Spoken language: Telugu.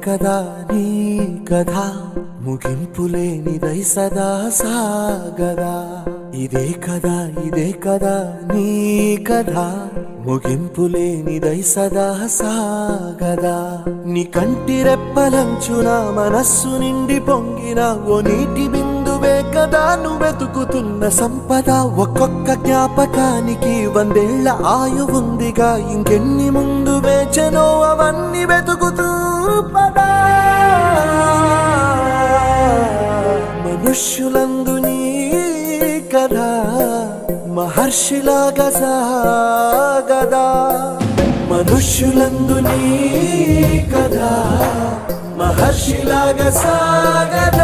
కదా నీ కథ ముగింపులేనిదై సదా సాగదా ఇదే కదా నీ కథ ముగింపులేనిదై సదా సాగదా నీ కంటి రెప్పలంచున మనస్సు నిండి పొంగిన ఓ నీటి బిందువే కదా నువ్వెతుకుతున్న సంపద ఒక్కొక్క జ్ఞాపకానికి 100 ఏళ్ల ఆయువుందిగా ఇంకెన్ని ముందు వేచనో అవన్నీ వెతుకుతూ పదా మనుష్యులందు నీ కథ మహర్షిలాగా సాగదా మనుష్యులందు నీ కథ మహర్షిలాగా సాగదా